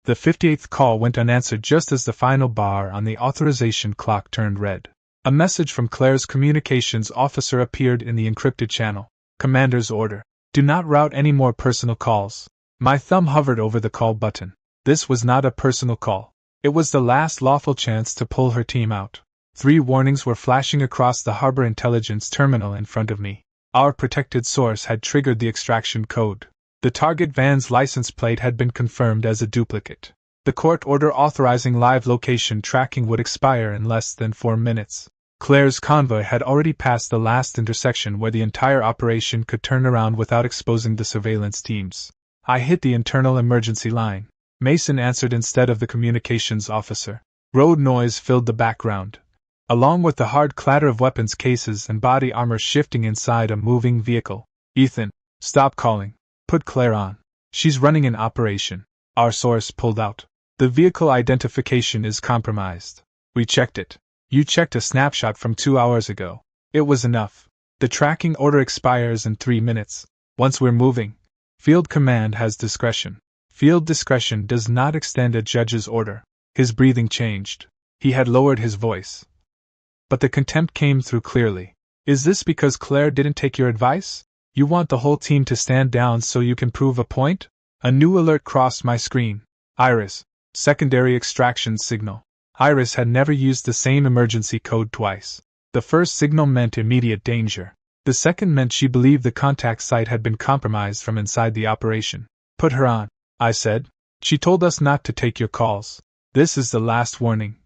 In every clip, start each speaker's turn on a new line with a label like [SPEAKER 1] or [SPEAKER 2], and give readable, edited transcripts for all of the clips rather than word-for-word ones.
[SPEAKER 1] The 58th call went unanswered just as the final bar on the authorization clock turned red. A message from Claire's communications officer appeared in the encrypted channel. Commander's order. Do not route any more personal calls. My thumb hovered over the call button. This was not a personal call. It was the last lawful chance to pull her team out. 3 warnings were flashing across the harbor intelligence terminal in front of me. Our protected source had triggered the extraction code. The target van's license plate had been confirmed as a duplicate. The court order authorizing live location tracking would expire in less than 4 minutes. Claire's convoy had already passed the last intersection where the entire operation could turn around without exposing the surveillance teams. I hit the internal emergency line. Mason answered instead of the communications officer. Road noise filled the background, along with the hard clatter of weapons cases and body armor shifting inside a moving vehicle. Ethan, stop calling. Put Claire on. She's running an operation. Our source pulled out. The vehicle identification is compromised. We checked it. You checked a snapshot from 2 hours ago. It was enough. The tracking order expires in 3 minutes. Once we're moving, Field Command has discretion. Field discretion does not extend a judge's order. His breathing changed. He had lowered his voice. But the contempt came through clearly. Is this because Claire didn't take your advice? You want the whole team to stand down so you can prove a point? A new alert crossed my screen. Iris. Secondary extraction signal. Iris had never used the same emergency code twice. The first signal meant immediate danger. The second meant she believed the contact site had been compromised from inside the operation. Put her on, I said. She told us not to take your calls. This is the last warning.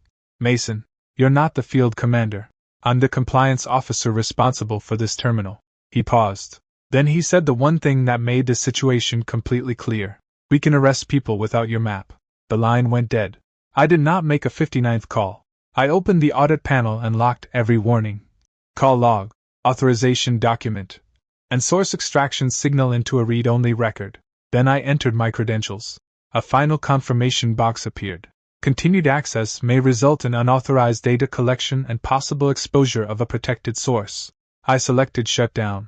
[SPEAKER 1] Mason, you're not the field commander. I'm the compliance officer responsible for this terminal. He paused. Then he said the one thing that made the situation completely clear. We can arrest people without your map. The line went dead. I did not make a 59th call. I opened the audit panel and locked every warning. Call log, authorization document, and source extraction signal into a read-only record. Then I entered my credentials. A final confirmation box appeared. Continued access may result in unauthorized data collection and possible exposure of a protected source. I selected shutdown.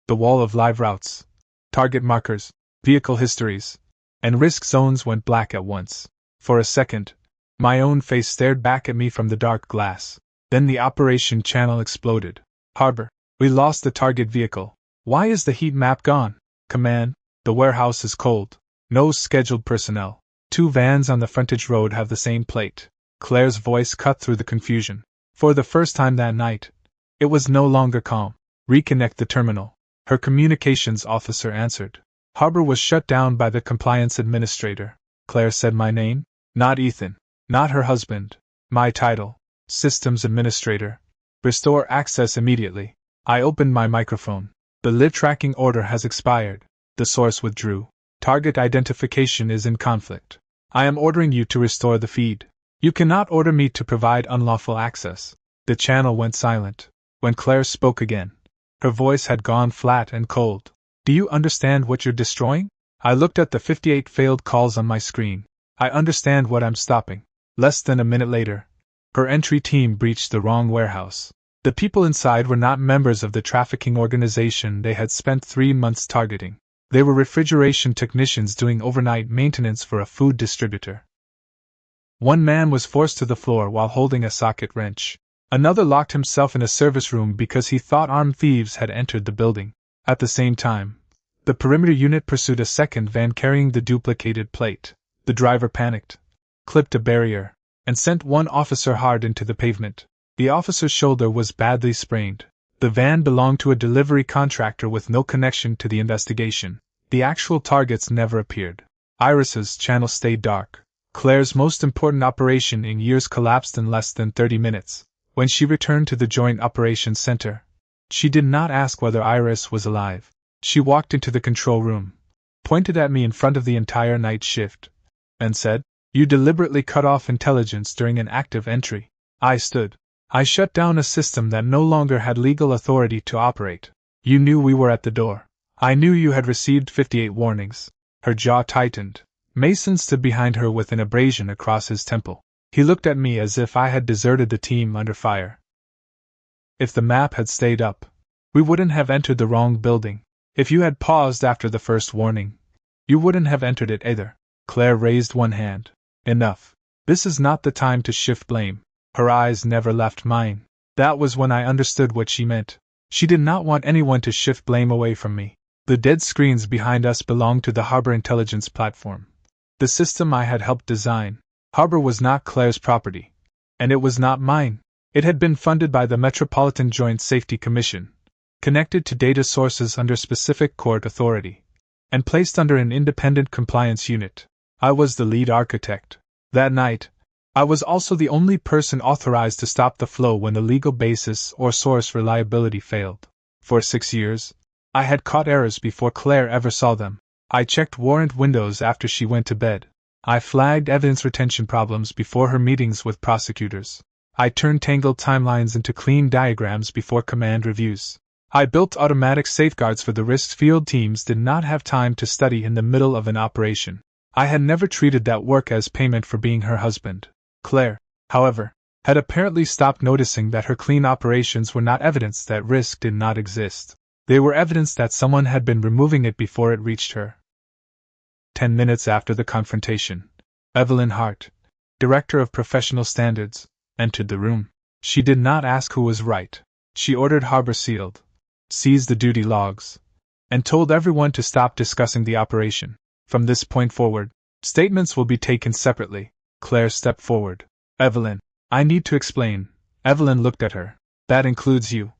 [SPEAKER 1] The wall of live routes, target markers, vehicle histories, and risk zones went black at once. For a second, my own face stared back at me from the dark glass. Then the operation channel exploded. Harbor. We lost the target vehicle. Why is the heat map gone? Command. The warehouse is cold. No scheduled personnel. 2 vans on the frontage road have the same plate. Claire's voice cut through the confusion. For the first time that night, it was no longer calm. Reconnect the terminal. Her communications officer answered. Harbor was shut down by the compliance administrator. Claire said my name. Not Ethan. Not her husband. My title. Systems Administrator. Restore access immediately. I opened my microphone. The live tracking order has expired. The source withdrew. Target identification is in conflict. I am ordering you to restore the feed. You cannot order me to provide unlawful access. The channel went silent. When Claire spoke again, her voice had gone flat and cold. Do you understand what you're destroying? I looked at the 58 failed calls on my screen. I understand what I'm stopping. Less than a minute later, her entry team breached the wrong warehouse. The people inside were not members of the trafficking organization they had spent 3 months targeting. They were refrigeration technicians doing overnight maintenance for a food distributor. One man was forced to the floor while holding a socket wrench. Another locked himself in a service room because he thought armed thieves had entered the building. At the same time, the perimeter unit pursued a second van carrying the duplicated plate. The driver panicked, clipped a barrier, and sent one officer hard into the pavement. The officer's shoulder was badly sprained. The van belonged to a delivery contractor with no connection to the investigation. The actual targets never appeared. Iris's channel stayed dark. Claire's most important operation in years collapsed in less than 30 minutes. When she returned to the Joint Operations Center, she did not ask whether Iris was alive. She walked into the control room, pointed at me in front of the entire night shift, and said, "You deliberately cut off intelligence during an active entry." I stood. I shut down a system that no longer had legal authority to operate. You knew we were at the door. I knew you had received 58 warnings. Her jaw tightened. Mason stood behind her with an abrasion across his temple. He looked at me as if I had deserted the team under fire. If the map had stayed up, we wouldn't have entered the wrong building. If you had paused after the first warning, you wouldn't have entered it either. Claire raised one hand. Enough. This is not the time to shift blame. Her eyes never left mine. That was when I understood what she meant. She did not want anyone to shift blame away from me. The dead screens behind us belonged to the Harbor Intelligence Platform, the system I had helped design. Harbor was not Claire's property. And it was not mine. It had been funded by the Metropolitan Joint Safety Commission, connected to data sources under specific court authority, and placed under an independent compliance unit. I was the lead architect. That night, I was also the only person authorized to stop the flow when the legal basis or source reliability failed. For 6 years, I had caught errors before Claire ever saw them. I checked warrant windows after she went to bed. I flagged evidence retention problems before her meetings with prosecutors. I turned tangled timelines into clean diagrams before command reviews. I built automatic safeguards for the risks field teams did not have time to study in the middle of an operation. I had never treated that work as payment for being her husband. Claire, however, had apparently stopped noticing that her clean operations were not evidence that risk did not exist. They were evidence that someone had been removing it before it reached her. 10 minutes after the confrontation, Evelyn Hart, Director of Professional Standards, entered the room. She did not ask who was right. She ordered Harbor sealed, seized the duty logs, and told everyone to stop discussing the operation. From this point forward, statements will be taken separately. Claire stepped forward. Evelyn, I need to explain. Evelyn looked at her. That includes you,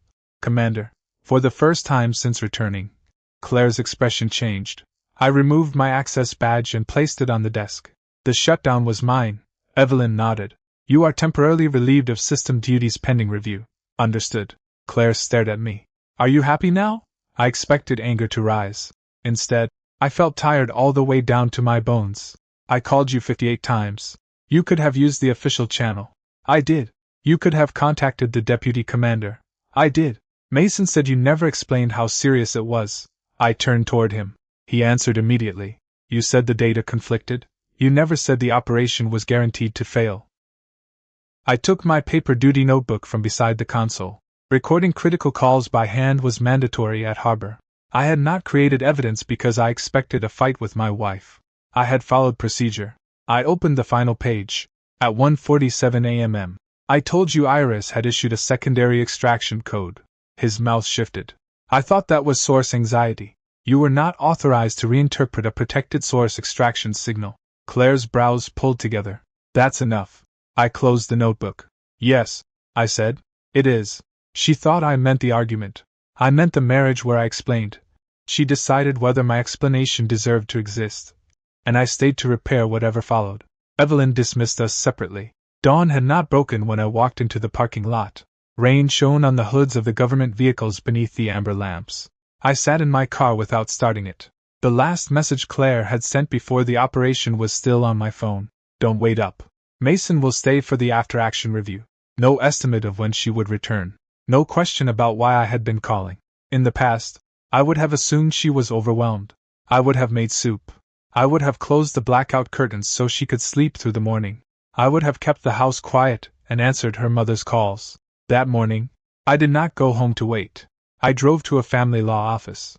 [SPEAKER 1] Commander. For the first time since returning, Claire's expression changed. I removed my access badge and placed it on the desk. The shutdown was mine. Evelyn nodded. You are temporarily relieved of system duties pending review. Understood. Claire stared at me. Are you happy now? I expected anger to rise. Instead, I felt tired all the way down to my bones. I called you 58 times. You could have used the official channel. I did. You could have contacted the deputy commander. I did. Mason said you never explained how serious it was. I turned toward him. He answered immediately. You said the data conflicted. You never said the operation was guaranteed to fail. I took my paper duty notebook from beside the console. Recording critical calls by hand was mandatory at Harbor. I had not created evidence because I expected a fight with my wife. I had followed procedure. I opened the final page. At 1:47 a.m. I told you Iris had issued a secondary extraction code. His mouth shifted. I thought that was source anxiety. You were not authorized to reinterpret a protected source extraction signal. Claire's brows pulled together. That's enough. I closed the notebook. Yes, I said. It is. She thought I meant the argument. I meant the marriage where I explained. She decided whether my explanation deserved to exist. And I stayed to repair whatever followed. Evelyn dismissed us separately. Dawn had not broken when I walked into the parking lot. Rain shone on the hoods of the government vehicles beneath the amber lamps. I sat in my car without starting it. The last message Claire had sent before the operation was still on my phone. Don't wait up. Mason will stay for the after-action review. No estimate of when she would return. No question about why I had been calling. In the past, I would have assumed she was overwhelmed. I would have made soup. I would have closed the blackout curtains so she could sleep through the morning. I would have kept the house quiet and answered her mother's calls. That morning, I did not go home to wait. I drove to a family law office.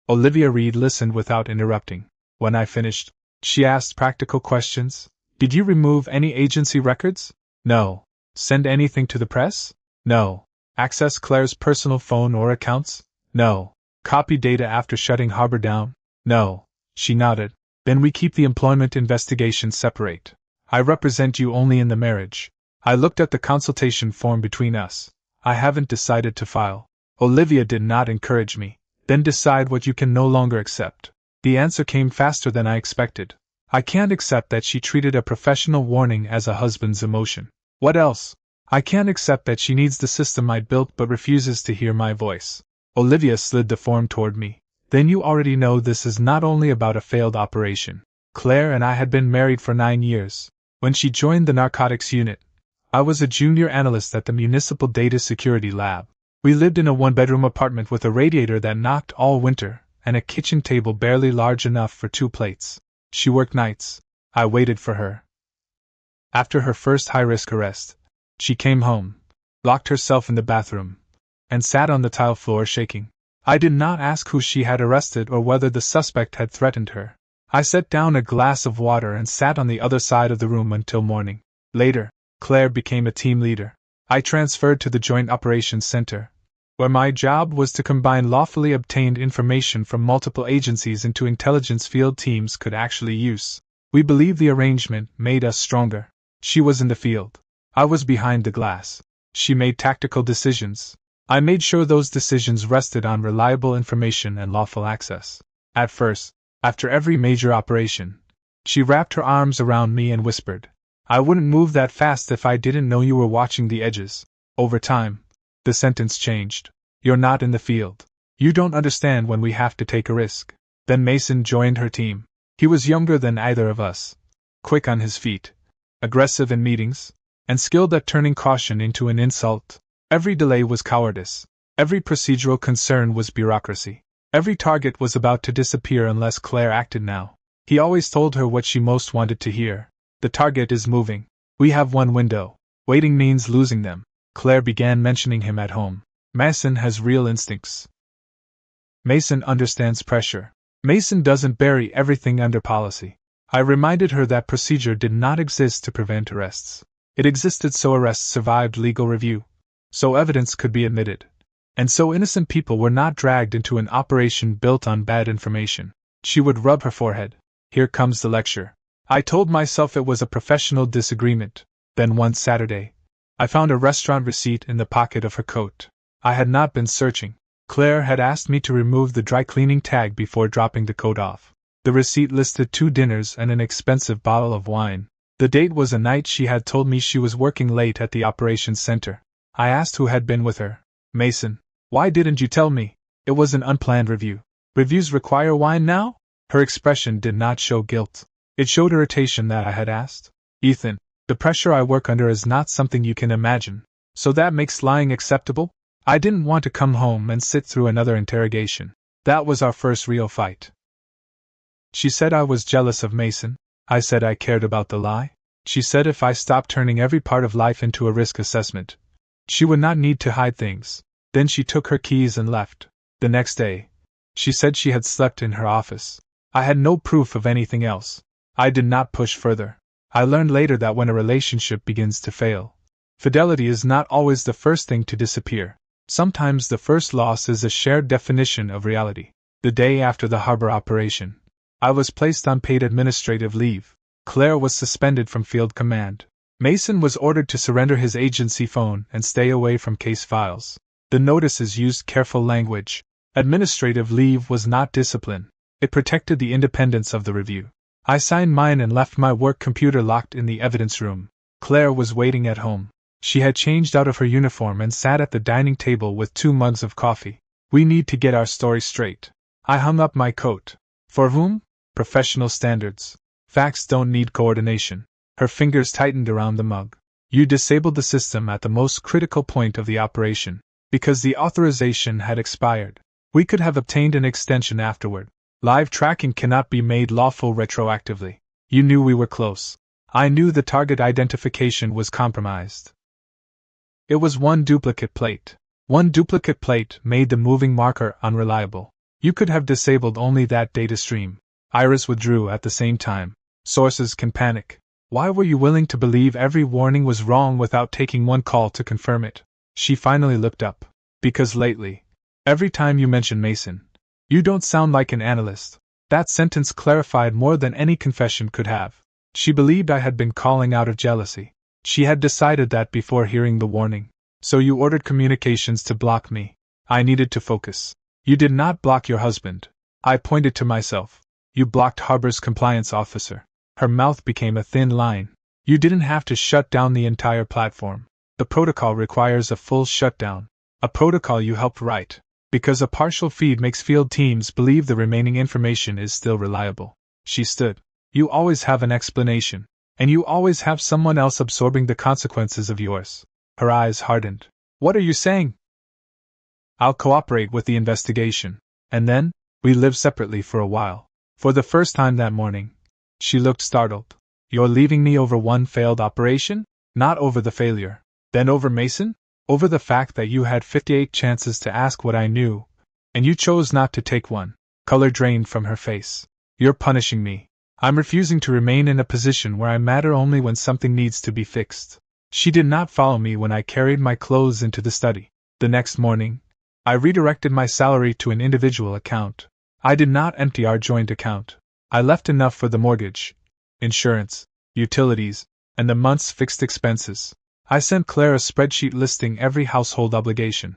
[SPEAKER 1] Olivia Reed listened without interrupting. When I finished, she asked practical questions. Did you remove any agency records? No. Send anything to the press? No. Access Claire's personal phone or accounts? No. Copy data after shutting Harbor down? No. She nodded. Then we keep the employment investigation separate. I represent you only in the marriage. I looked at the consultation form between us. I haven't decided to file. Olivia did not encourage me. Then decide what you can no longer accept. The answer came faster than I expected. I can't accept that she treated a professional warning as a husband's emotion. What else? I can't accept that she needs the system I built but refuses to hear my voice. Olivia slid the form toward me. Then you already know this is not only about a failed operation. Claire and I had been married for 9 years. When she joined the narcotics unit, I was a junior analyst at the Municipal Data Security Lab. We lived in a one-bedroom apartment with a radiator that knocked all winter, and a kitchen table barely large enough for 2 plates. She worked nights. I waited for her. After her first high-risk arrest, she came home, locked herself in the bathroom, and sat on the tile floor shaking. I did not ask who she had arrested or whether the suspect had threatened her. I set down a glass of water and sat on the other side of the room until morning. Later, Claire became a team leader. I transferred to the Joint Operations Center, where my job was to combine lawfully obtained information from multiple agencies into intelligence field teams could actually use. We believe the arrangement made us stronger. She was in the field. I was behind the glass. She made tactical decisions. I made sure those decisions rested on reliable information and lawful access. At first, after every major operation, she wrapped her arms around me and whispered, "I wouldn't move that fast if I didn't know you were watching the edges." Over time, the sentence changed. "You're not in the field. You don't understand when we have to take a risk." Then Mason joined her team. He was younger than either of us, quick on his feet, aggressive in meetings, and skilled at turning caution into an insult. Every delay was cowardice. Every procedural concern was bureaucracy. Every target was about to disappear unless Claire acted now. He always told her what she most wanted to hear. "The target is moving. We have one window. Waiting means losing them." Claire began mentioning him at home. "Mason has real instincts. Mason understands pressure. Mason doesn't bury everything under policy." I reminded her that procedure did not exist to prevent arrests. It existed so arrests survived legal review, so evidence could be admitted, and so innocent people were not dragged into an operation built on bad information. She would rub her forehead. "Here comes the lecture." I told myself it was a professional disagreement. Then one Saturday, I found a restaurant receipt in the pocket of her coat. I had not been searching. Claire had asked me to remove the dry cleaning tag before dropping the coat off. The receipt listed 2 dinners and an expensive bottle of wine. The date was a night she had told me she was working late at the operations center. I asked who had been with her. "Mason. Why didn't you tell me? It was an unplanned review." "Reviews require wine now?" Her expression did not show guilt. It showed irritation that I had asked. "Ethan, the pressure I work under is not something you can imagine. So that makes lying acceptable?" I didn't want to come home and sit through another interrogation. That was our first real fight. She said I was jealous of Mason. I said I cared about the lie. She said if I stopped turning every part of life into a risk assessment, she would not need to hide things. Then she took her keys and left. The next day, she said she had slept in her office. I had no proof of anything else. I did not push further. I learned later that when a relationship begins to fail, fidelity is not always the first thing to disappear. Sometimes the first loss is a shared definition of reality. The day after the harbor operation, I was placed on paid administrative leave. Claire was suspended from field command. Mason was ordered to surrender his agency phone and stay away from case files. The notices used careful language. Administrative leave was not discipline. It protected the independence of the review. I signed mine and left my work computer locked in the evidence room. Claire was waiting at home. She had changed out of her uniform and sat at the dining table with 2 mugs of coffee. "We need to get our story straight." I hung up my coat. "For whom?" "Professional standards. Facts don't need coordination." Her fingers tightened around the mug. "You disabled the system at the most critical point of the operation, because the authorization had expired. We could have obtained an extension afterward. Live tracking cannot be made lawful retroactively. You knew we were close. I knew the target identification was compromised. It was one duplicate plate. One duplicate plate made the moving marker unreliable. You could have disabled only that data stream." Iris withdrew at the same time. "Sources can panic. Why were you willing to believe every warning was wrong without taking one call to confirm it?" She finally looked up. "Because lately, every time you mention Mason, you don't sound like an analyst." That sentence clarified more than any confession could have. She believed I had been calling out of jealousy. She had decided that before hearing the warning. "So you ordered communications to block me." I needed to focus. "You did not block your husband." I pointed to myself. "You blocked Harbor's compliance officer." Her mouth became a thin line. "You didn't have to shut down the entire platform. The protocol requires a full shutdown. A protocol you helped write, because a partial feed makes field teams believe the remaining information is still reliable." She stood. "You always have an explanation. And you always have someone else absorbing the consequences of yours." Her eyes hardened. "What are you saying?" "I'll cooperate with the investigation." And then, we lived separately for a while. For the first time that morning, she looked startled. "You're leaving me over one failed operation?" "Not over the failure." "Then over Mason?" "Over the fact that you had 58 chances to ask what I knew, and you chose not to take one." Color drained from her face. You're punishing me. I'm refusing to remain in a position where I matter only when something needs to be fixed. She did not follow me when I carried my clothes into the study. The next morning, I redirected my salary to an individual account. I did not empty our joint account. I left enough for the mortgage, insurance, utilities, and the month's fixed expenses. I sent Claire a spreadsheet listing every household obligation,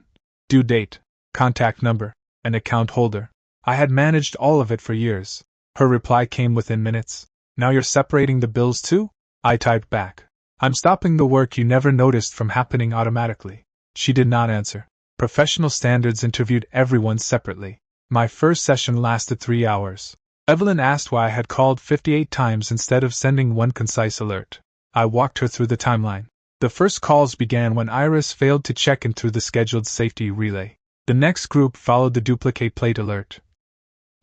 [SPEAKER 1] due date, contact number, and account holder. I had managed all of it for years. Her reply came within minutes. Now you're separating the bills too? I typed back. I'm stopping the work you never noticed from happening automatically. She did not answer. Professional Standards interviewed everyone separately. My first session lasted 3 hours. Evelyn asked why I had called 58 times instead of sending one concise alert. I walked her through the timeline. The first calls began when Iris failed to check in through the scheduled safety relay. The next group followed the duplicate plate alert.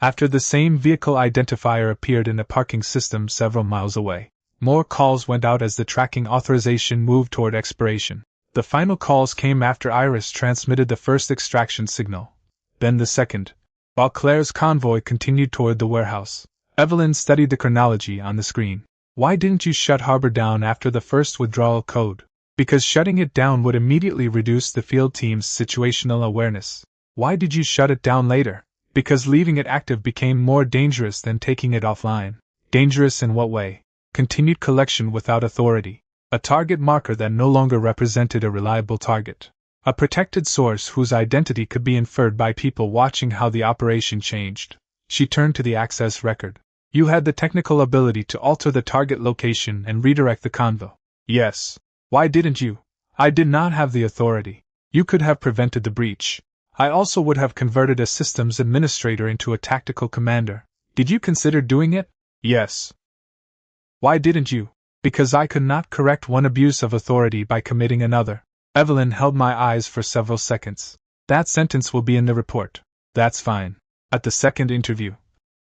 [SPEAKER 1] After the same vehicle identifier appeared in a parking system several miles away, more calls went out as the tracking authorization moved toward expiration. The final calls came after Iris transmitted the first extraction signal, then the second, while Claire's convoy continued toward the warehouse. Evelyn studied the chronology on the screen. Why didn't you shut Harbor down after the first withdrawal code? Because shutting it down would immediately reduce the field team's situational awareness. Why did you shut it down later? Because leaving it active became more dangerous than taking it offline. Dangerous in what way? Continued collection without authority. A target marker that no longer represented a reliable target. A protected source whose identity could be inferred by people watching how the operation changed. She turned to the access record. You had the technical ability to alter the target location and redirect the convo. Yes. Why didn't you? I did not have the authority. You could have prevented the breach. I also would have converted a systems administrator into a tactical commander. Did you consider doing it? Yes. Why didn't you? Because I could not correct one abuse of authority by committing another. Evelyn held my eyes for several seconds. That sentence will be in the report. That's fine. At the second interview,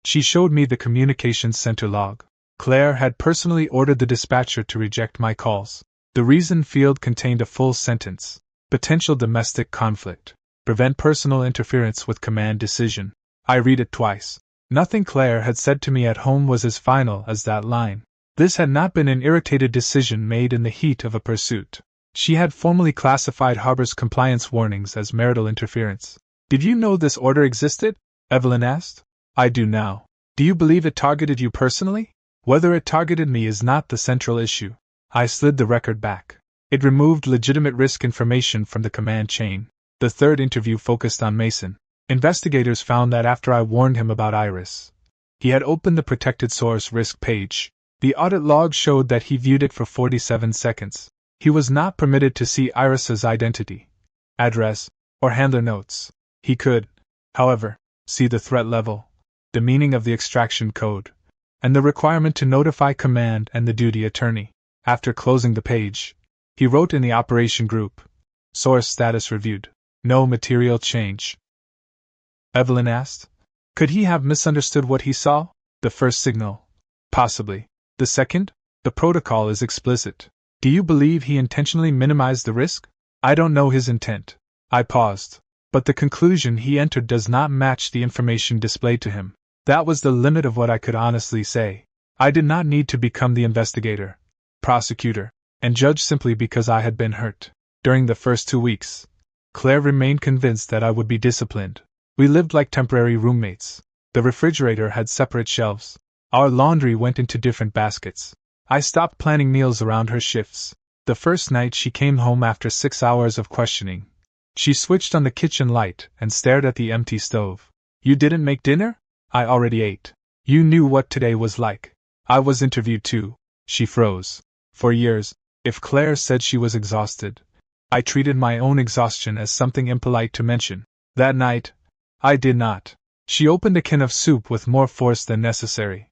[SPEAKER 1] she showed me the communications center log. Claire had personally ordered the dispatcher to reject my calls. The reason field contained a full sentence. Potential domestic conflict. Prevent personal interference with command decision. I read it twice. Nothing Claire had said to me at home was as final as that line. This had not been an irritated decision made in the heat of a pursuit. She had formally classified Harbor's compliance warnings as marital interference. Did you know this order existed? Evelyn asked. I do now. Do you believe it targeted you personally? Whether it targeted me is not the central issue. I slid the record back. It removed legitimate risk information from the command chain. The third interview focused on Mason. Investigators found that after I warned him about Iris, he had opened the protected source risk page. The audit log showed that he viewed it for 47 seconds. He was not permitted to see Iris's identity, address, or handler notes. He could, however, see the threat level, the meaning of the extraction code, and the requirement to notify command and the duty attorney. After closing the page, he wrote in the operation group, source status reviewed. No material change. Evelyn asked. Could he have misunderstood what he saw? The first signal. Possibly. The second? The protocol is explicit. Do you believe he intentionally minimized the risk? I don't know his intent. I paused. But the conclusion he entered does not match the information displayed to him. That was the limit of what I could honestly say. I did not need to become the investigator, prosecutor, and judge simply because I had been hurt. During the first 2 weeks, Claire remained convinced that I would be disciplined. We lived like temporary roommates. The refrigerator had separate shelves. Our laundry went into different baskets. I stopped planning meals around her shifts. The first night she came home after 6 hours of questioning. She switched on the kitchen light and stared at the empty stove. You didn't make dinner? I already ate. You knew what today was like. I was interviewed too. She froze. For years, if Claire said she was exhausted, I treated my own exhaustion as something impolite to mention. That night, I did not. She opened a can of soup with more force than necessary.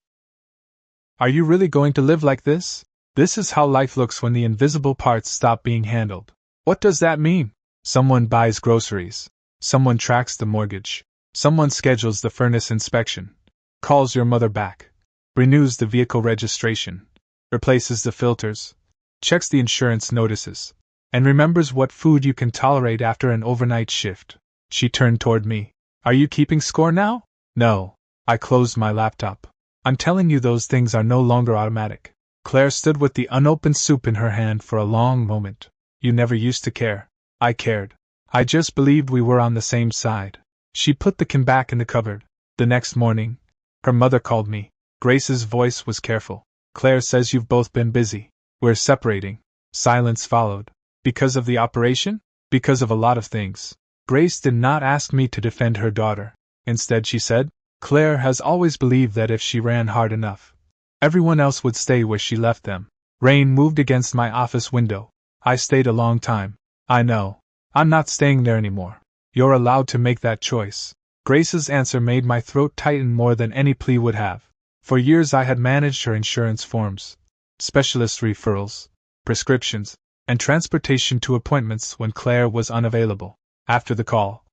[SPEAKER 1] Are you really going to live like this? This is how life looks when the invisible parts stop being handled. What does that mean? Someone buys groceries. Someone tracks the mortgage. Someone schedules the furnace inspection. Calls your mother back. Renews the vehicle registration. Replaces the filters. Checks the insurance notices. And remembers what food you can tolerate after an overnight shift. She turned toward me. Are you keeping score now? No. I closed my laptop. I'm telling you those things are no longer automatic. Claire stood with the unopened soup in her hand for a long moment. You never used to care. I cared. I just believed we were on the same side. She put the can back in the cupboard. The next morning, her mother called me. Grace's voice was careful. Claire says you've both been busy. We're separating. Silence followed. Because of the operation? Because of a lot of things. Grace did not ask me to defend her daughter. Instead, she said, Claire has always believed that if she ran hard enough, everyone else would stay where she left them. Rain moved against my office window. I stayed a long time. I know. I'm not staying there anymore. You're allowed to make that choice. Grace's answer made my throat tighten more than any plea would have. For years I had managed her insurance forms, specialist referrals, prescriptions, and transportation to appointments when Claire was unavailable. After the call,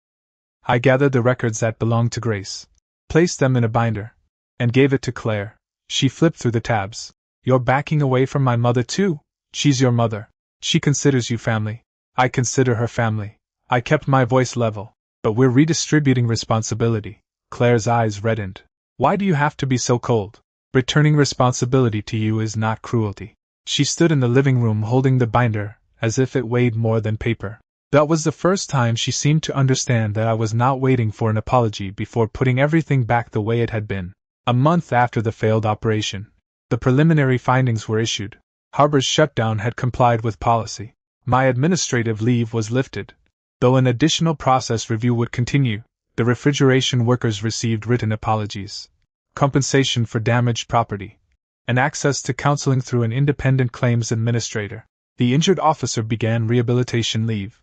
[SPEAKER 1] I gathered the records that belonged to Grace, placed them in a binder, and gave it to Claire. She flipped through the tabs. You're backing away from my mother too? She's your mother. She considers you family. I consider her family. I kept my voice level. But we're redistributing responsibility. Claire's eyes reddened. Why do you have to be so cold? Returning responsibility to you is not cruelty. She stood in the living room holding the binder, as if it weighed more than paper. That was the first time she seemed to understand that I was not waiting for an apology before putting everything back the way it had been. A month after the failed operation, the preliminary findings were issued. Harbor's shutdown had complied with policy. My administrative leave was lifted. Though an additional process review would continue, the refrigeration workers received written apologies, compensation for damaged property, and access to counseling through an independent claims administrator. The injured officer began rehabilitation leave.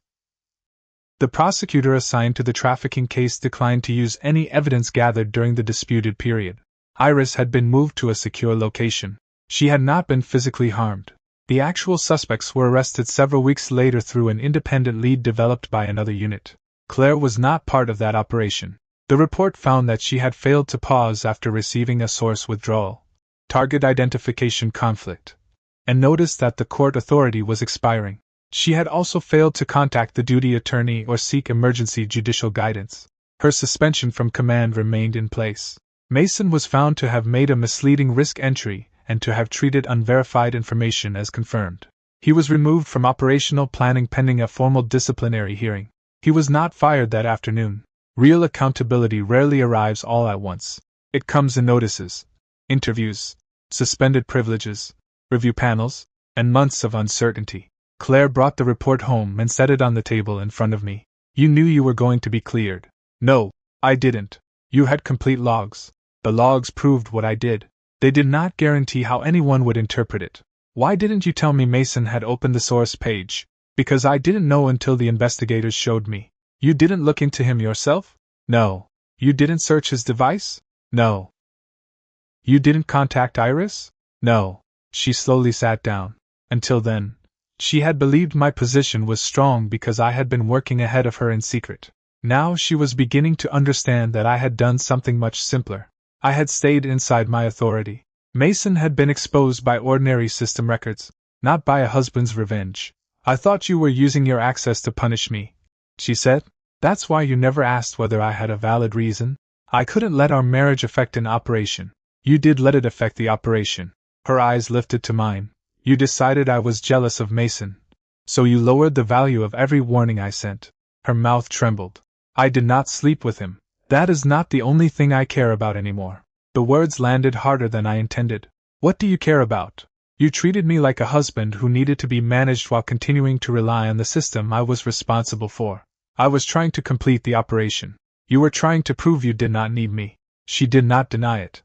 [SPEAKER 1] The prosecutor assigned to the trafficking case declined to use any evidence gathered during the disputed period. Iris had been moved to a secure location. She had not been physically harmed. The actual suspects were arrested several weeks later through an independent lead developed by another unit. Claire was not part of that operation. The report found that she had failed to pause after receiving a source withdrawal, target identification conflict, and noticed that the court authority was expiring. She had also failed to contact the duty attorney or seek emergency judicial guidance. Her suspension from command remained in place. Mason was found to have made a misleading risk entry and to have treated unverified information as confirmed. He was removed from operational planning pending a formal disciplinary hearing. He was not fired that afternoon. Real accountability rarely arrives all at once. It comes in notices, interviews, suspended privileges, review panels, and months of uncertainty. Claire brought the report home and set it on the table in front of me. You knew you were going to be cleared. No, I didn't. You had complete logs. The logs proved what I did. They did not guarantee how anyone would interpret it. Why didn't you tell me Mason had opened the source page? Because I didn't know until the investigators showed me. You didn't look into him yourself? No. You didn't search his device? No. You didn't contact Iris? No. She slowly sat down. Until then, she had believed my position was strong because I had been working ahead of her in secret. Now she was beginning to understand that I had done something much simpler. I had stayed inside my authority. Mason had been exposed by ordinary system records, not by a husband's revenge. I thought you were using your access to punish me, she said. That's why you never asked whether I had a valid reason. I couldn't let our marriage affect an operation. You did let it affect the operation. Her eyes lifted to mine. You decided I was jealous of Mason. So you lowered the value of every warning I sent. Her mouth trembled. I did not sleep with him. That is not the only thing I care about anymore. The words landed harder than I intended. What do you care about? You treated me like a husband who needed to be managed while continuing to rely on the system I was responsible for. I was trying to complete the operation. You were trying to prove you did not need me. She did not deny it.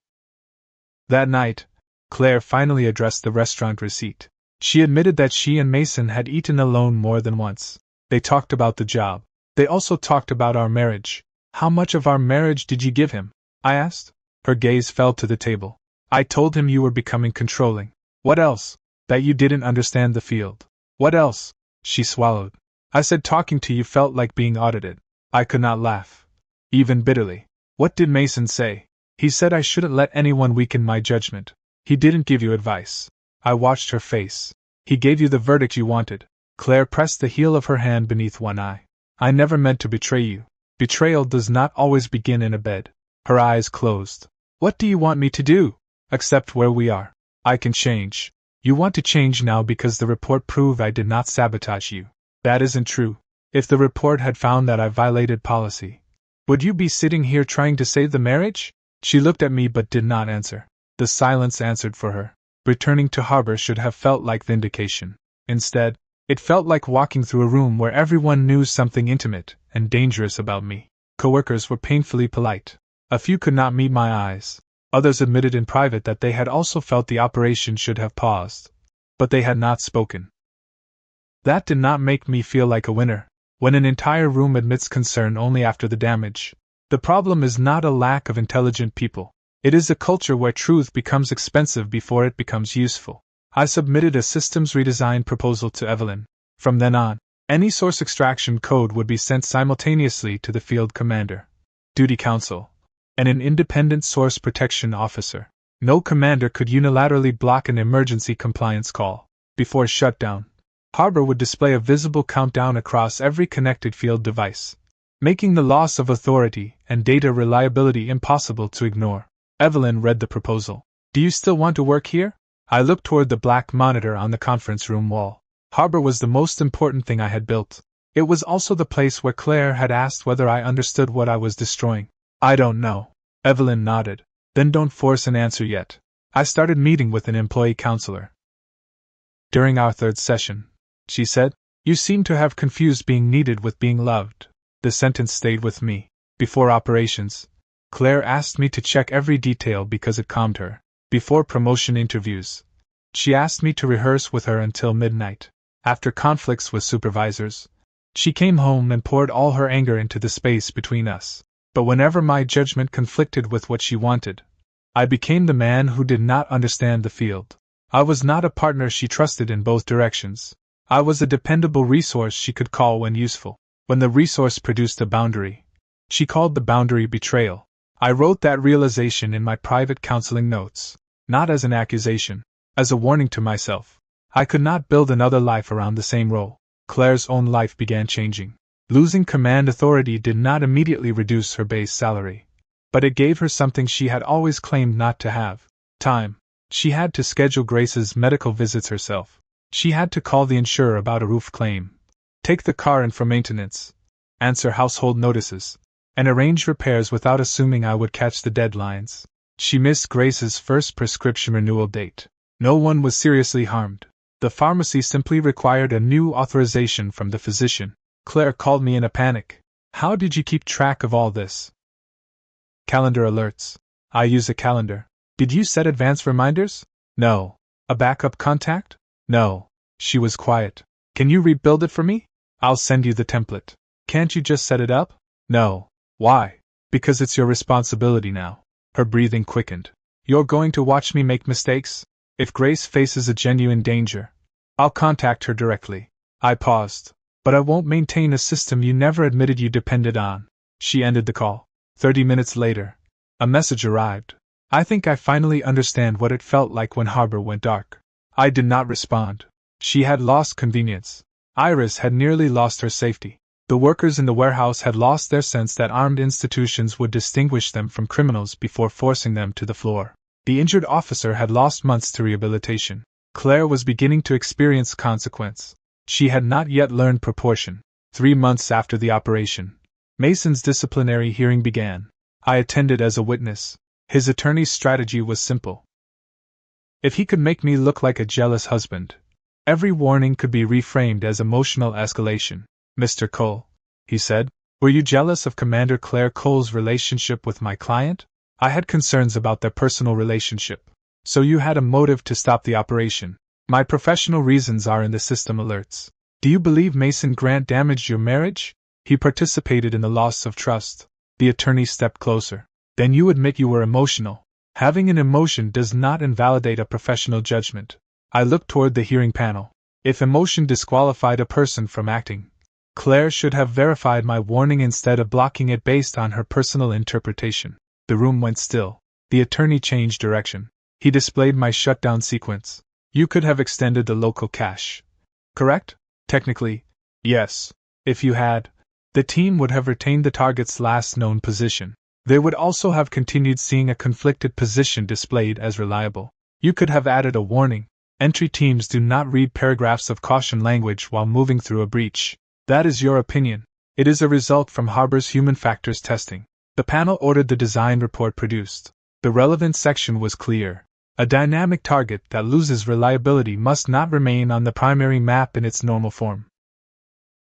[SPEAKER 1] That night, Claire finally addressed the restaurant receipt. She admitted that she and Mason had eaten alone more than once. They talked about the job. They also talked about our marriage. How much of our marriage did you give him? I asked. Her gaze fell to the table. I told him you were becoming controlling. What else? That you didn't understand the field. What else? She swallowed. I said talking to you felt like being audited. I could not laugh. Even bitterly. What did Mason say? He said I shouldn't let anyone weaken my judgment. He didn't give you advice. I watched her face. He gave you the verdict you wanted. Claire pressed the heel of her hand beneath one eye. I never meant to betray you. Betrayal does not always begin in a bed. Her eyes closed. What do you want me to do? Except where we are. I can change. You want to change now because the report proved I did not sabotage you. That isn't true. If the report had found that I violated policy, would you be sitting here trying to save the marriage? She looked at me but did not answer. The silence answered for her. Returning to harbor should have felt like vindication. Instead, it felt like walking through a room where everyone knew something intimate and dangerous about me. Coworkers were painfully polite. A few could not meet my eyes. Others admitted in private that they had also felt the operation should have paused. But they had not spoken. That did not make me feel like a winner. When an entire room admits concern only after the damage. The problem is not a lack of intelligent people. It is a culture where truth becomes expensive before it becomes useful. I submitted a systems redesign proposal to Evelyn. From then on, any source extraction code would be sent simultaneously to the field commander, duty council, and an independent source protection officer. No commander could unilaterally block an emergency compliance call. Before shutdown, Harbor would display a visible countdown across every connected field device, making the loss of authority and data reliability impossible to ignore. Evelyn read the proposal. Do you still want to work here? I looked toward the black monitor on the conference room wall. Harbor was the most important thing I had built. It was also the place where Claire had asked whether I understood what I was destroying. I don't know. Evelyn nodded. Then don't force an answer yet. I started meeting with an employee counselor. During our third session, she said, you seem to have confused being needed with being loved. The sentence stayed with me. Before operations, Claire asked me to check every detail because it calmed her. Before promotion interviews, she asked me to rehearse with her until midnight. After conflicts with supervisors, she came home and poured all her anger into the space between us. But whenever my judgment conflicted with what she wanted, I became the man who did not understand the field. I was not a partner she trusted in both directions. I was a dependable resource she could call when useful. When the resource produced a boundary, she called the boundary betrayal. I wrote that realization in my private counseling notes, not as an accusation, as a warning to myself. I could not build another life around the same role. Claire's own life began changing. Losing command authority did not immediately reduce her base salary, but it gave her something she had always claimed not to have: time. She had to schedule Grace's medical visits herself. She had to call the insurer about a roof claim, take the car in for maintenance, answer household notices, and arrange repairs without assuming I would catch the deadlines. She missed Grace's first prescription renewal date. No one was seriously harmed. The pharmacy simply required a new authorization from the physician. Claire called me in a panic. How did you keep track of all this? Calendar alerts. I use a calendar. Did you set advance reminders? No. A backup contact? No. She was quiet. Can you rebuild it for me? I'll send you the template. Can't you just set it up? No. Why? Because it's your responsibility now. Her breathing quickened. You're going to watch me make mistakes? If Grace faces a genuine danger, I'll contact her directly. I paused. But I won't maintain a system you never admitted you depended on. She ended the call. 30 minutes later, a message arrived. I think I finally understand what it felt like when Harbor went dark. I did not respond. She had lost convenience. Iris had nearly lost her safety. The workers in the warehouse had lost their sense that armed institutions would distinguish them from criminals before forcing them to the floor. The injured officer had lost months to rehabilitation. Claire was beginning to experience consequence. She had not yet learned proportion. 3 months after the operation, Mason's disciplinary hearing began. I attended as a witness. His attorney's strategy was simple. If he could make me look like a jealous husband, every warning could be reframed as emotional escalation. Mr. Cole, he said, were you jealous of Commander Claire Cole's relationship with my client? I had concerns about their personal relationship. So you had a motive to stop the operation. My professional reasons are in the system alerts. Do you believe Mason Grant damaged your marriage? He participated in the loss of trust. The attorney stepped closer. Then you admit you were emotional. Having an emotion does not invalidate a professional judgment. I looked toward the hearing panel. If emotion disqualified a person from acting, Claire should have verified my warning instead of blocking it based on her personal interpretation. The room went still. The attorney changed direction. He displayed my shutdown sequence. You could have extended the local cache. Correct? Technically, yes. If you had, the team would have retained the target's last known position. They would also have continued seeing a conflicted position displayed as reliable. You could have added a warning. Entry teams do not read paragraphs of caution language while moving through a breach. That is your opinion. It is a result from Harbor's human factors testing. The panel ordered the design report produced. The relevant section was clear. A dynamic target that loses reliability must not remain on the primary map in its normal form.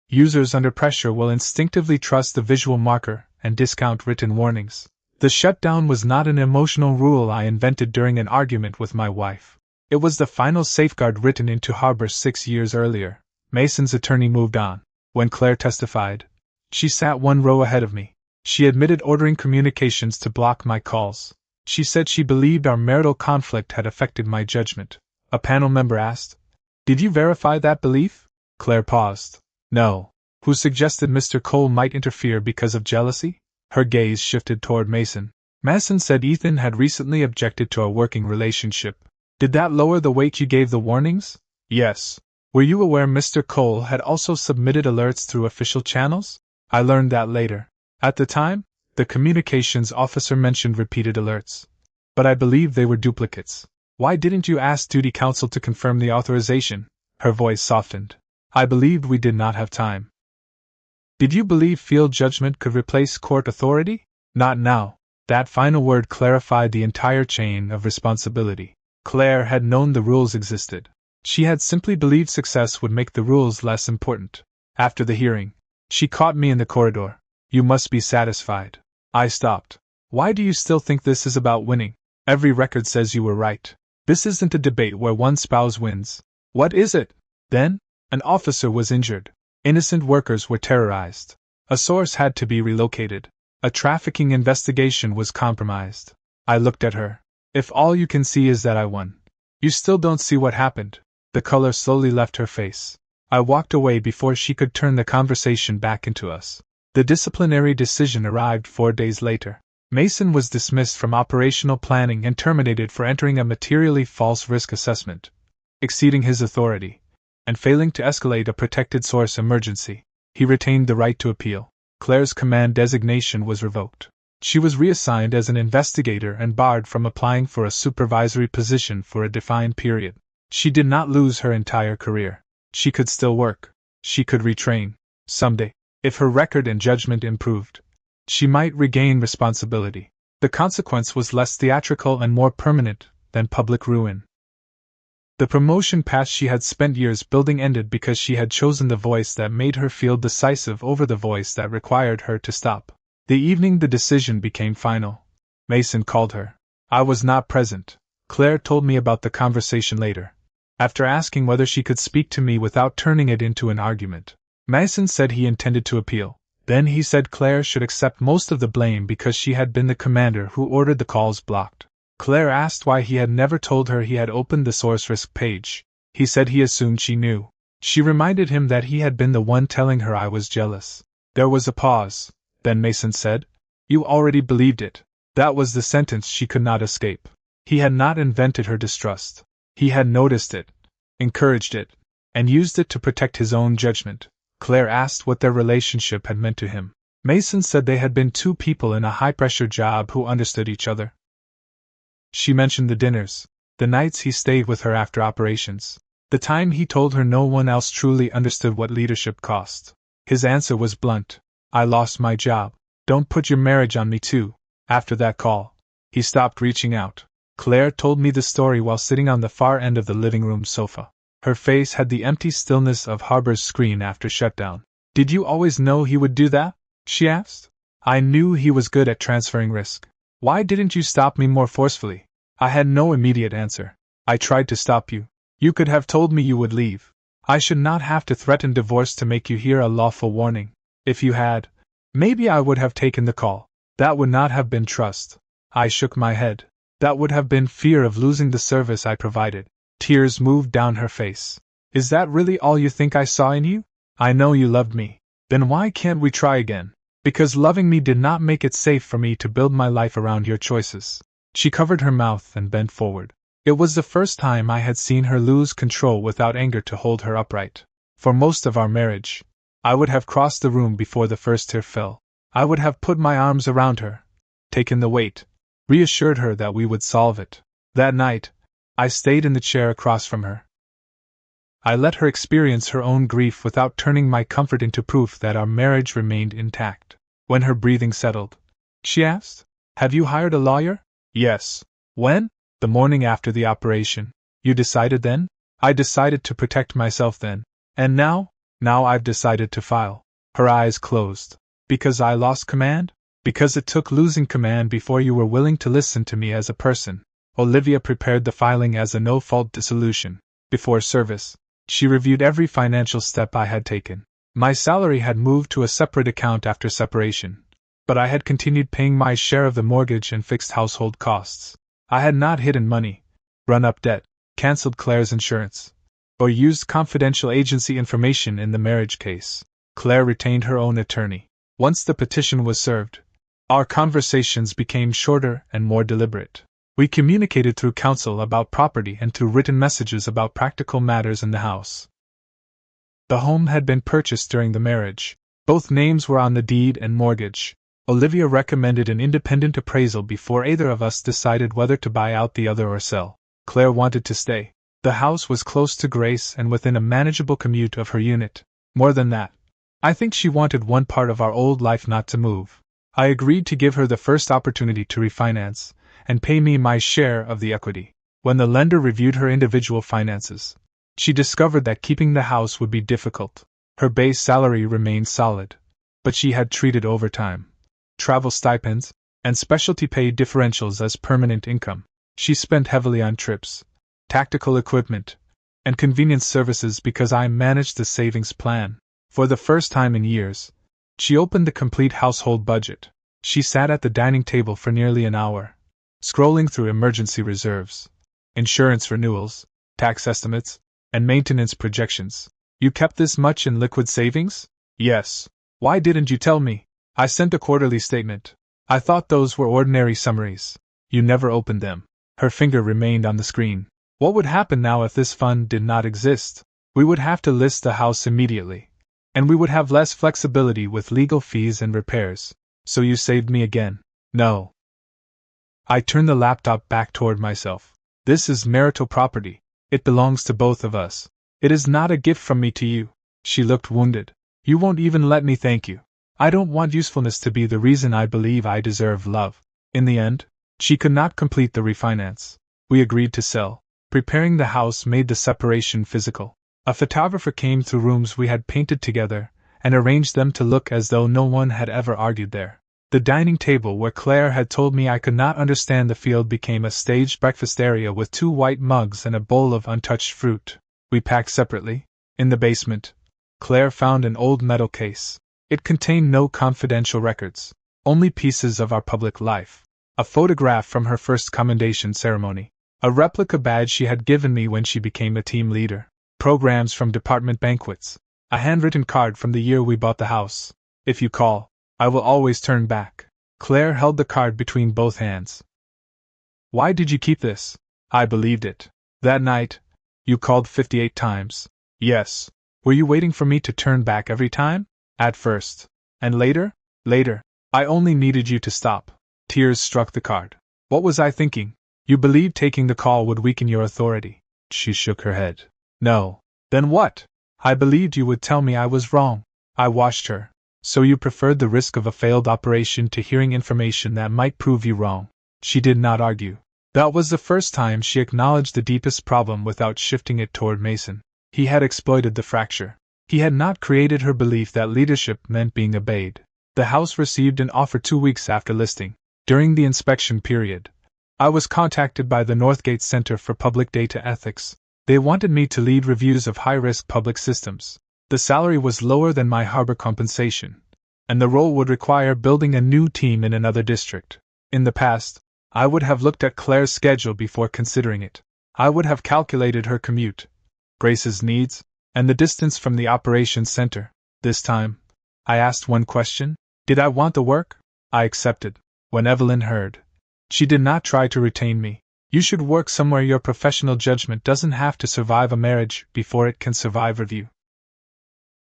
[SPEAKER 1] Users under pressure will instinctively trust the visual marker and discount written warnings. The shutdown was not an emotional rule I invented during an argument with my wife. It was the final safeguard written into Harbor 6 years earlier. Mason's attorney moved on. When Claire testified, she sat one row ahead of me. She admitted ordering communications to block my calls. She said she believed our marital conflict had affected my judgment. A panel member asked, "Did you verify that belief?" Claire paused. "No." "Who suggested Mr. Cole might interfere because of jealousy?" Her gaze shifted toward Mason. Mason said Ethan had recently objected to our working relationship. "Did that lower the weight you gave the warnings?" "Yes." "Were you aware Mr. Cole had also submitted alerts through official channels?" "I learned that later. At the time, the communications officer mentioned repeated alerts. But I believed they were duplicates." "Why didn't you ask duty counsel to confirm the authorization?" Her voice softened. "I believed we did not have time." "Did you believe field judgment could replace court authority?" "Not now." That final word clarified the entire chain of responsibility. Claire had known the rules existed. She had simply believed success would make the rules less important. After the hearing, she caught me in the corridor. "You must be satisfied." I stopped. "Why do you still think this is about winning? Every record says you were right. This isn't a debate where one spouse wins." "What is it, then?" "An officer was injured. Innocent workers were terrorized. A source had to be relocated. A trafficking investigation was compromised." I looked at her. "If all you can see is that I won, you still don't see what happened." The color slowly left her face. I walked away before she could turn the conversation back into us. The disciplinary decision arrived 4 days later. Mason was dismissed from operational planning and terminated for entering a materially false risk assessment, exceeding his authority, and failing to escalate a protected source emergency. He retained the right to appeal. Claire's command designation was revoked. She was reassigned as an investigator and barred from applying for a supervisory position for a defined period. She did not lose her entire career. She could still work. She could retrain. Someday, if her record and judgment improved, she might regain responsibility. The consequence was less theatrical and more permanent than public ruin. The promotion path she had spent years building ended because she had chosen the voice that made her feel decisive over the voice that required her to stop. The evening the decision became final, Mason called her. I was not present. Claire told me about the conversation later. After asking whether she could speak to me without turning it into an argument, Mason said he intended to appeal. Then he said Claire should accept most of the blame because she had been the commander who ordered the calls blocked. Claire asked why he had never told her he had opened the source risk page. He said he assumed she knew. She reminded him that he had been the one telling her I was jealous. There was a pause. Then Mason said, "You already believed it." That was the sentence she could not escape. He had not invented her distrust. He had noticed it, encouraged it, and used it to protect his own judgment. Claire asked what their relationship had meant to him. Mason said they had been two people in a high-pressure job who understood each other. She mentioned the dinners, the nights he stayed with her after operations, the time he told her no one else truly understood what leadership cost. His answer was blunt. "I lost my job. Don't put your marriage on me too." After that call, he stopped reaching out. Claire told me the story while sitting on the far end of the living room sofa. Her face had the empty stillness of Harbor's screen after shutdown. "Did you always know he would do that?" she asked. "I knew he was good at transferring risk. Why didn't you stop me more forcefully?" I had no immediate answer. "I tried to stop you. You could have told me you would leave. I should not have to threaten divorce to make you hear a lawful warning. If you had, maybe I would have taken the call. That would not have been trust." I shook my head. "That would have been fear of losing the service I provided." Tears moved down her face. "Is that really all you think I saw in you? I know you loved me. Then why can't we try again?" "Because loving me did not make it safe for me to build my life around your choices." She covered her mouth and bent forward. It was the first time I had seen her lose control without anger to hold her upright. For most of our marriage, I would have crossed the room before the first tear fell. I would have put my arms around her, taken the weight, reassured her that we would solve it. That night, I stayed in the chair across from her. I let her experience her own grief without turning my comfort into proof that our marriage remained intact. When her breathing settled, she asked, "Have you hired a lawyer?" "Yes." "When?" "The morning after the operation." "You decided then?" "I decided to protect myself then. And now?" "Now I've decided to file." Her eyes closed. "Because I lost command?" "Because it took losing command before you were willing to listen to me as a person." Olivia prepared the filing as a no-fault dissolution. Before service, she reviewed every financial step I had taken. My salary had moved to a separate account after separation, but I had continued paying my share of the mortgage and fixed household costs. I had not hidden money, run up debt, cancelled Claire's insurance, or used confidential agency information in the marriage case. Claire retained her own attorney. Once the petition was served, our conversations became shorter and more deliberate. We communicated through counsel about property and through written messages about practical matters in the house. The home had been purchased during the marriage. Both names were on the deed and mortgage. Olivia recommended an independent appraisal before either of us decided whether to buy out the other or sell. Claire wanted to stay. The house was close to Grace and within a manageable commute of her unit. More than that, I think she wanted one part of our old life not to move. I agreed to give her the first opportunity to refinance and pay me my share of the equity. When the lender reviewed her individual finances, she discovered that keeping the house would be difficult. Her base salary remained solid, but she had treated overtime, travel stipends, and specialty pay differentials as permanent income. She spent heavily on trips, tactical equipment, and convenience services because I managed the savings plan. For the first time in years, she opened the complete household budget. She sat at the dining table for nearly an hour, scrolling through emergency reserves, insurance renewals, tax estimates, and maintenance projections. "You kept this much in liquid savings?" "Yes." "Why didn't you tell me?" "I sent a quarterly statement. I thought those were ordinary summaries." "You never opened them." Her finger remained on the screen. "What would happen now if this fund did not exist? We would have to list the house immediately, and we would have less flexibility with legal fees and repairs. So you saved me again." "No." I turned the laptop back toward myself. "This is marital property. It belongs to both of us. It is not a gift from me to you." She looked wounded. "You won't even let me thank you. I don't want usefulness to be the reason I believe I deserve love." In the end, she could not complete the refinance. We agreed to sell. Preparing the house made the separation physical. A photographer came through rooms we had painted together and arranged them to look as though no one had ever argued there. The dining table where Claire had told me I could not understand the field became a staged breakfast area with 2 white mugs and a bowl of untouched fruit. We packed separately. In the basement, Claire found an old metal case. It contained no confidential records, only pieces of our public life. A photograph from her first commendation ceremony, a replica badge she had given me when she became a team leader, programs from department banquets, a handwritten card from the year we bought the house. "If you call, I will always turn back." Claire held the card between both hands. "Why did you keep this?" I believed it. "That night, you called 58 times. "Yes." "Were you waiting for me to turn back every time?" "At first." "And later?" "Later. I only needed you to stop." Tears struck the card. What was I thinking? "You believed taking the call would weaken your authority." She shook her head. "No." "Then what?" "I believed you would tell me I was wrong." I watched her. "So you preferred the risk of a failed operation to hearing information that might prove you wrong." She did not argue. That was the first time she acknowledged the deepest problem without shifting it toward Mason. He had exploited the fracture. He had not created her belief that leadership meant being obeyed. The house received an offer 2 weeks after listing. During the inspection period, I was contacted by the Northgate Center for Public Data Ethics. They wanted me to lead reviews of high-risk public systems. The salary was lower than my harbor compensation, and the role would require building a new team in another district. In the past, I would have looked at Claire's schedule before considering it. I would have calculated her commute, Grace's needs, and the distance from the operations center. This time, I asked one question: did I want the work? I accepted. When Evelyn heard, she did not try to retain me. "You should work somewhere your professional judgment doesn't have to survive a marriage before it can survive review."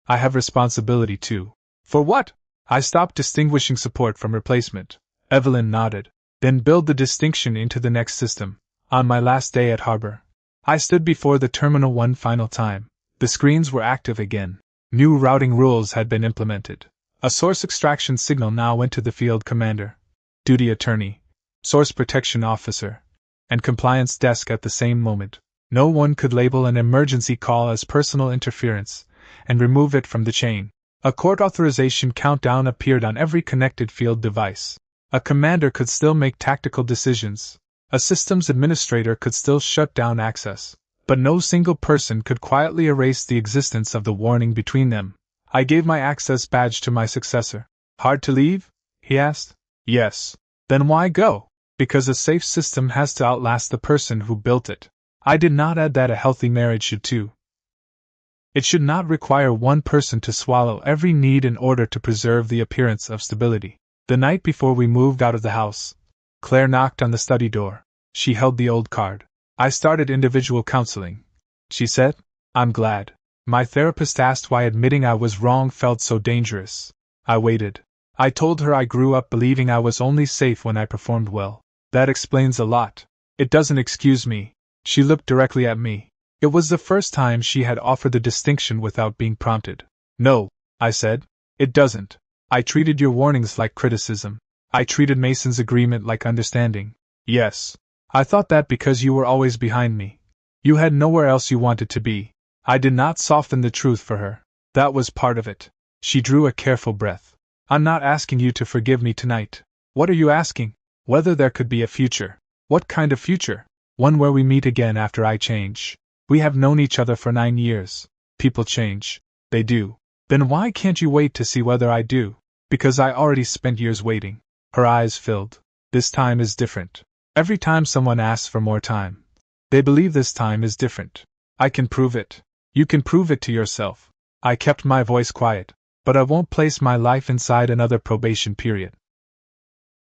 [SPEAKER 1] I have responsibility too. For what? I stopped distinguishing support from replacement. Evelyn nodded. Then build the distinction into the next system. On my last day at harbor, I stood before the terminal one final time. The screens were active again. New routing rules had been implemented. A source extraction signal now went to the field commander, duty attorney, source protection officer, and compliance desk at the same moment. No one could label an emergency call as personal interference and remove it from the chain. A court authorization countdown appeared on every connected field device. A commander could still make tactical decisions. A systems administrator could still shut down access. But no single person could quietly erase the existence of the warning between them. I gave my access badge to my successor. Hard to leave? He asked. Yes. Then why go? Because a safe system has to outlast the person who built it. I did not add that a healthy marriage should too. It should not require one person to swallow every need in order to preserve the appearance of stability. The night before we moved out of the house, Claire knocked on the study door. She held the old card. I started individual counseling, she said. I'm glad. My therapist asked why admitting I was wrong felt so dangerous. I waited. I told her I grew up believing I was only safe when I performed well. That explains a lot. It doesn't excuse me. She looked directly at me. It was the first time she had offered the distinction without being prompted. No, I said. It doesn't. I treated your warnings like criticism. I treated Mason's agreement like understanding. Yes. I thought that because you were always behind me. You had nowhere else you wanted to be. I did not soften the truth for her. That was part of it. She drew a careful breath. I'm not asking you to forgive me tonight. What are you asking? Whether there could be a future. What kind of future? One where we meet again after I change. We have known each other for 9 years. People change. They do. Then why can't you wait to see whether I do? Because I already spent years waiting. Her eyes filled. This time is different. Every time someone asks for more time, they believe this time is different. I can prove it. You can prove it to yourself. I kept my voice quiet, but I won't place my life inside another probation period.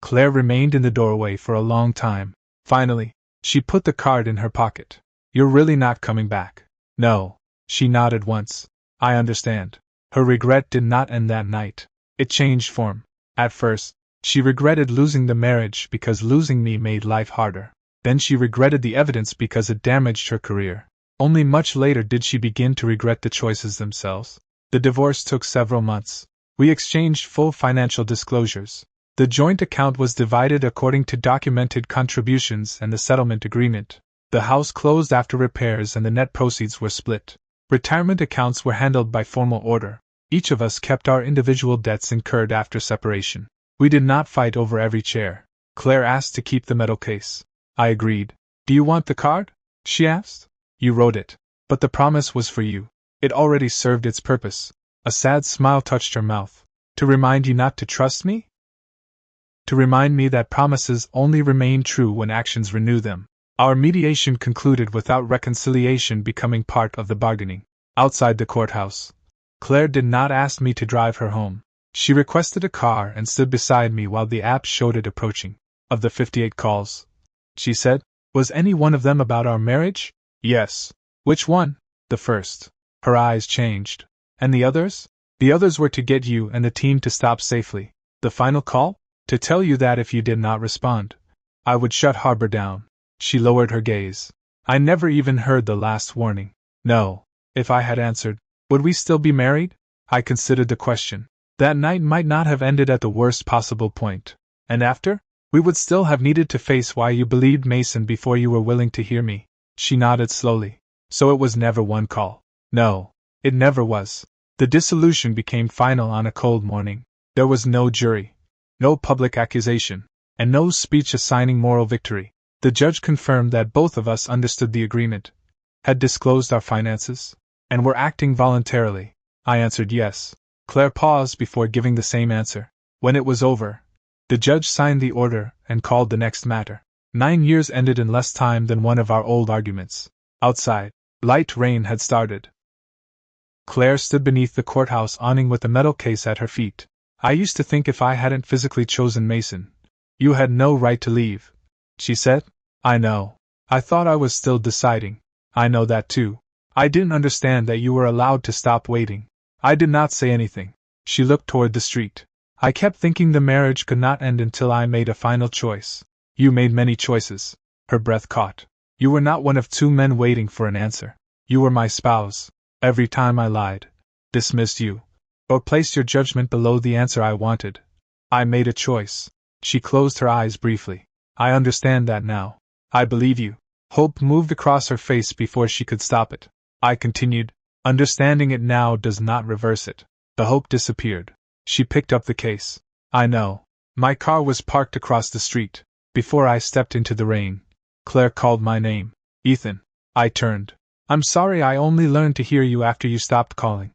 [SPEAKER 1] Claire remained in the doorway for a long time. Finally, she put the card in her pocket. You're really not coming back? No. She nodded once. I understand. Her regret did not end that night. It changed form. At first, she regretted losing the marriage because losing me made life harder. Then she regretted the evidence because it damaged her career. Only much later did she begin to regret the choices themselves. The divorce took several months. We exchanged full financial disclosures. The joint account was divided according to documented contributions and the settlement agreement. The house closed after repairs and the net proceeds were split. Retirement accounts were handled by formal order. Each of us kept our individual debts incurred after separation. We did not fight over every chair. Claire asked to keep the metal case. I agreed. Do you want the card? She asked. You wrote it. But the promise was for you. It already served its purpose. A sad smile touched her mouth. To remind you not to trust me? To remind me that promises only remain true when actions renew them. Our mediation concluded without reconciliation becoming part of the bargaining. Outside the courthouse, Claire did not ask me to drive her home. She requested a car and stood beside me while the app showed it approaching. Of the 58 calls, she said, was any one of them about our marriage? Yes. Which one? The first. Her eyes changed. And the others? The others were to get you and the team to stop safely. The final call? To tell you that if you did not respond, I would shut harbor down. She lowered her gaze. I never even heard the last warning. No. If I had answered, would we still be married? I considered the question. That night might not have ended at the worst possible point. And after? We would still have needed to face why you believed Mason before you were willing to hear me. She nodded slowly. So it was never one call. No, it never was. The dissolution became final on a cold morning. There was no jury, no public accusation, and no speech assigning moral victory. The judge confirmed that both of us understood the agreement, had disclosed our finances, and were acting voluntarily. I answered yes. Claire paused before giving the same answer. When it was over, the judge signed the order and called the next matter. 9 years ended in less time than one of our old arguments. Outside, light rain had started. Claire stood beneath the courthouse awning with the metal case at her feet. I used to think if I hadn't physically chosen Mason, you had no right to leave, she said. I know. I thought I was still deciding. I know that too. I didn't understand that you were allowed to stop waiting. I did not say anything. She looked toward the street. I kept thinking the marriage could not end until I made a final choice. You made many choices. Her breath caught. You were not one of two men waiting for an answer. You were my spouse. Every time I lied, dismissed you, or placed your judgment below the answer I wanted, I made a choice. She closed her eyes briefly. I understand that now. I believe you. Hope moved across her face before she could stop it. I continued, understanding it now does not reverse it. The hope disappeared. She picked up the case. I know. My car was parked across the street. Before I stepped into the rain, Claire called my name. Ethan. I turned. I'm sorry I only learned to hear you after you stopped calling.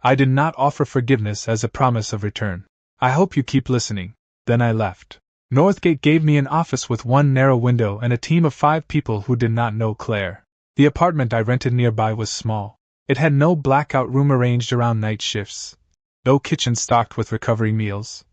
[SPEAKER 1] I did not offer forgiveness as a promise of return. I hope you keep listening. Then I left. Northgate gave me an office with one narrow window and a team of 5 people who did not know Claire. The apartment I rented nearby was small. It had no blackout room arranged around night shifts, no kitchen stocked with recovery meals,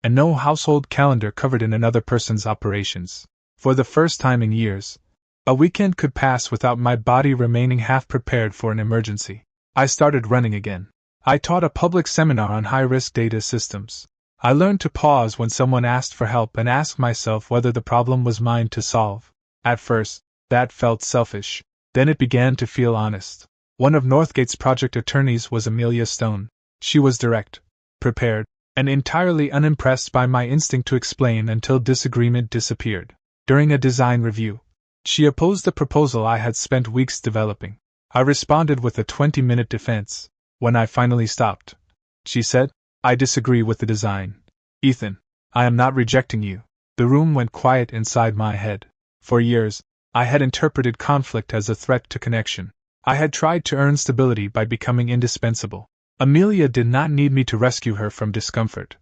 [SPEAKER 1] and no household calendar covered in another person's operations. For the first time in years, a weekend could pass without my body remaining half prepared for an emergency. I started running again. I taught a public seminar on high-risk data systems. I learned to pause when someone asked for help and ask myself whether the problem was mine to solve. At first, that felt selfish. Then it began to feel honest. One of Northgate's project attorneys was Amelia Stone. She was direct, prepared, and entirely unimpressed by my instinct to explain until disagreement disappeared. During a design review, she opposed the proposal I had spent weeks developing. I responded with a 20-minute defense. When I finally stopped, she said, I disagree with the design. Ethan, I am not rejecting you. The room went quiet inside my head. For years, I had interpreted conflict as a threat to connection. I had tried to earn stability by becoming indispensable. Amelia did not need me to rescue her from discomfort,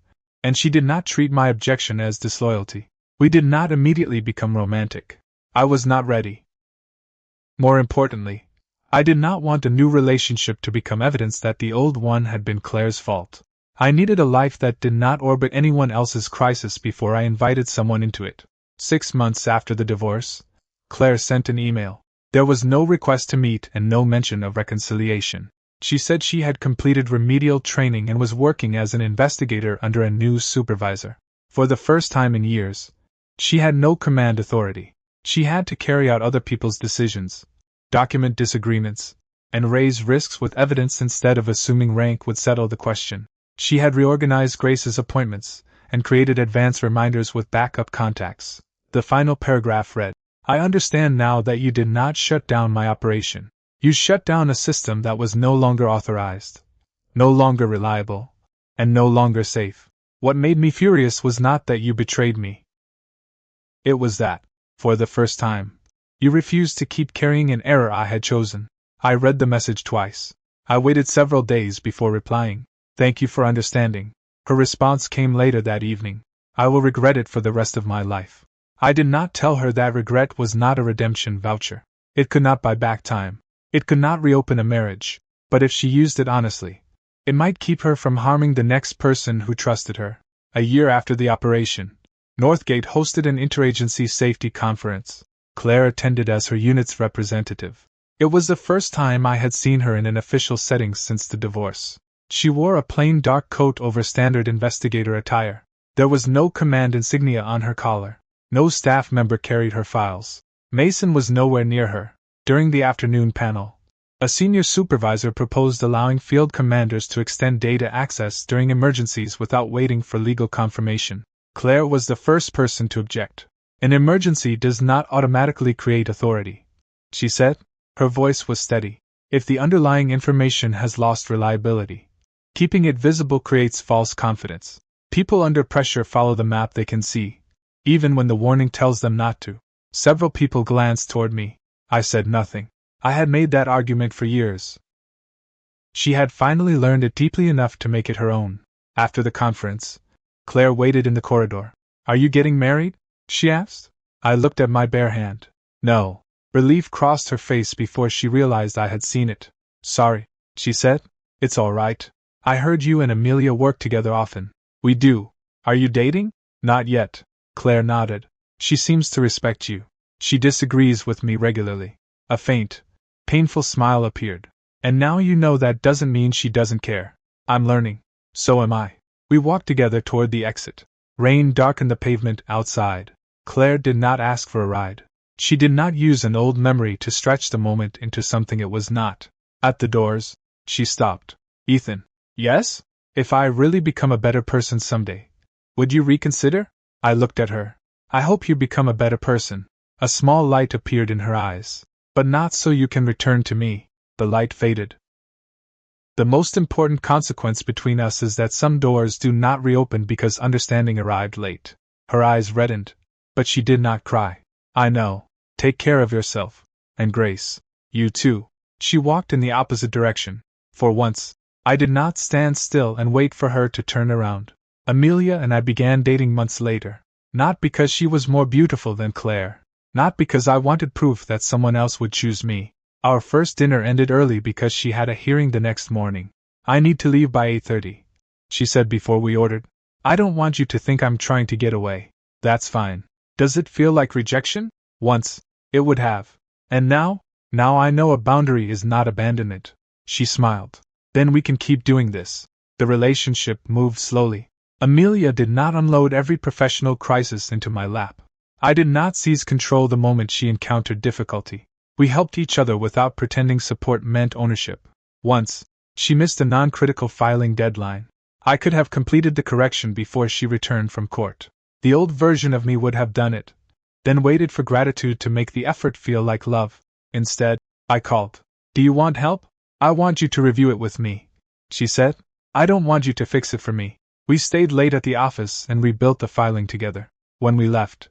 [SPEAKER 1] and she did not treat my objection as disloyalty. We did not immediately become romantic. I was not ready. More importantly, I did not want a new relationship to become evidence that the old one had been Claire's fault. I needed a life that did not orbit anyone else's crisis before I invited someone into it. 6 months after the divorce, Claire sent an email. There was no request to meet and no mention of reconciliation. She said she had completed remedial training and was working as an investigator under a new supervisor. For the first time in years, she had no command authority. She had to carry out other people's decisions, document disagreements, and raise risks with evidence instead of assuming rank would settle the question. She had reorganized Grace's appointments and created advance reminders with backup contacts. The final paragraph read, I understand now that you did not shut down my operation. You shut down a system that was no longer authorized, no longer reliable, and no longer safe. What made me furious was not that you betrayed me. It was that, for the first time, you refused to keep carrying an error I had chosen. I read the message twice. I waited several days before replying. Thank you for understanding. Her response came later that evening. I will regret it for the rest of my life. I did not tell her that regret was not a redemption voucher. It could not buy back time. It could not reopen a marriage. But if she used it honestly, it might keep her from harming the next person who trusted her. A year after the operation, Northgate hosted an interagency safety conference. Claire attended as her unit's representative. It was the first time I had seen her in an official setting since the divorce. She wore a plain dark coat over standard investigator attire. There was no command insignia on her collar. No staff member carried her files. Mason was nowhere near her. During the afternoon panel, a senior supervisor proposed allowing field commanders to extend data access during emergencies without waiting for legal confirmation. Claire was the first person to object. An emergency does not automatically create authority, she said. Her voice was steady. If the underlying information has lost reliability, keeping it visible creates false confidence. People under pressure follow the map they can see, even when the warning tells them not to. Several people glanced toward me. I said nothing. I had made that argument for years. She had finally learned it deeply enough to make it her own. After the conference, Claire waited in the corridor. Are you getting married? She asked. I looked at my bare hand. No. Relief crossed her face before she realized I had seen it. Sorry, she said. It's all right. I heard you and Amelia work together often. We do. Are you dating? Not yet. Claire nodded. She seems to respect you. She disagrees with me regularly. A faint, painful smile appeared. And now you know that doesn't mean she doesn't care. I'm learning. So am I. We walked together toward the exit. Rain darkened the pavement outside. Claire did not ask for a ride. She did not use an old memory to stretch the moment into something it was not. At the doors, she stopped. Ethan. Yes? If I really become a better person someday, would you reconsider? I looked at her. I hope you become a better person. A small light appeared in her eyes. But not so you can return to me. The light faded. The most important consequence between us is that some doors do not reopen because understanding arrived late. Her eyes reddened, but she did not cry. I know. Take care of yourself. And Grace. You too. She walked in the opposite direction. For once, I did not stand still and wait for her to turn around. Amelia and I began dating months later. Not because she was more beautiful than Claire. Not because I wanted proof that someone else would choose me. Our first dinner ended early because she had a hearing the next morning. I need to leave by 8:30, she said before we ordered. I don't want you to think I'm trying to get away. That's fine. Does it feel like rejection? Once, it would have. And now? Now I know a boundary is not abandonment. She smiled. Then we can keep doing this. The relationship moved slowly. Amelia did not unload every professional crisis into my lap. I did not seize control the moment she encountered difficulty. We helped each other without pretending support meant ownership. Once, she missed a non-critical filing deadline. I could have completed the correction before she returned from court. The old version of me would have done it, then waited for gratitude to make the effort feel like love. Instead, I called. Do you want help? I want you to review it with me, she said. I don't want you to fix it for me. We stayed late at the office and rebuilt the filing together. When we left,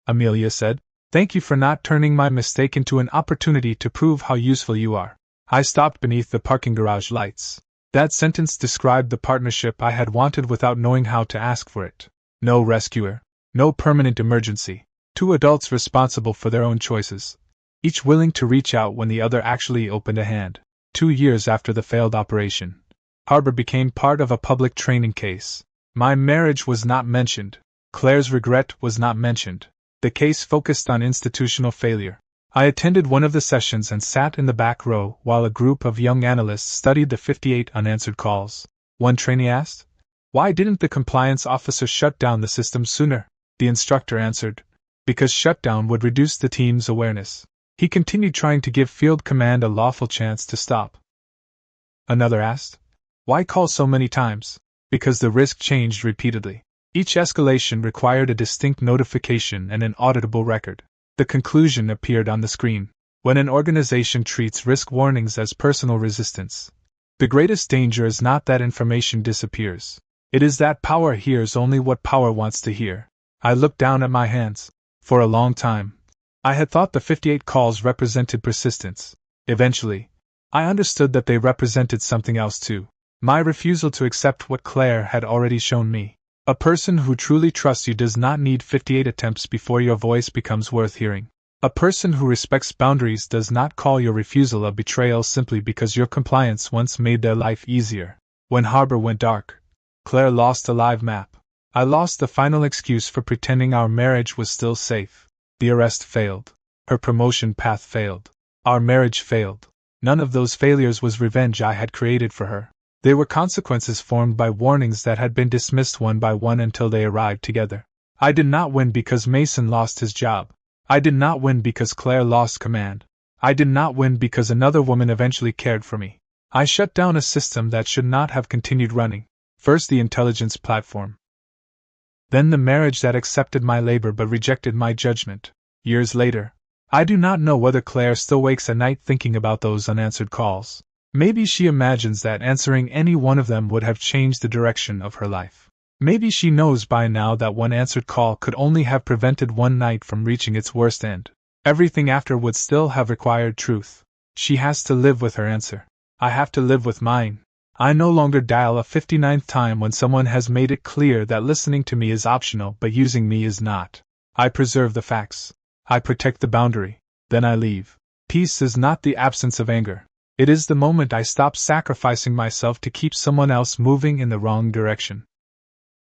[SPEAKER 1] Amelia said, thank you for not turning my mistake into an opportunity to prove how useful you are. I stopped beneath the parking garage lights. That sentence described the partnership I had wanted without knowing how to ask for it. No rescuer. No permanent emergency. Two adults responsible for their own choices. Each willing to reach out when the other actually opened a hand. 2 years after the failed operation, Harbor became part of a public training case. My marriage was not mentioned. Claire's regret was not mentioned. The case focused on institutional failure. I attended one of the sessions and sat in the back row while a group of young analysts studied the 58 unanswered calls. One trainee asked, why didn't the compliance officer shut down the system sooner? The instructor answered, because shutdown would reduce the team's awareness. He continued trying to give field command a lawful chance to stop. Another asked, why call so many times? Because the risk changed repeatedly. Each escalation required a distinct notification and an auditable record. The conclusion appeared on the screen. When an organization treats risk warnings as personal resistance, the greatest danger is not that information disappears. It is that power hears only what power wants to hear. I looked down at my hands. For a long time, I had thought the 58 calls represented persistence. Eventually, I understood that they represented something else too. My refusal to accept what Claire had already shown me. A person who truly trusts you does not need 58 attempts before your voice becomes worth hearing. A person who respects boundaries does not call your refusal a betrayal simply because your compliance once made their life easier. When Harbor went dark, Claire lost a live map. I lost the final excuse for pretending our marriage was still safe. The arrest failed. Her promotion path failed. Our marriage failed. None of those failures was revenge I had created for her. They were consequences formed by warnings that had been dismissed one by one until they arrived together. I did not win because Mason lost his job. I did not win because Claire lost command. I did not win because another woman eventually cared for me. I shut down a system that should not have continued running. First the intelligence platform. Then the marriage that accepted my labor but rejected my judgment. Years later, I do not know whether Claire still wakes at night thinking about those unanswered calls. Maybe she imagines that answering any one of them would have changed the direction of her life. Maybe she knows by now that one answered call could only have prevented one night from reaching its worst end. Everything after would still have required truth. She has to live with her answer. I have to live with mine. I no longer dial a 59th time when someone has made it clear that listening to me is optional but using me is not. I preserve the facts. I protect the boundary. Then I leave. Peace is not the absence of anger. It is the moment I stop sacrificing myself to keep someone else moving in the wrong direction.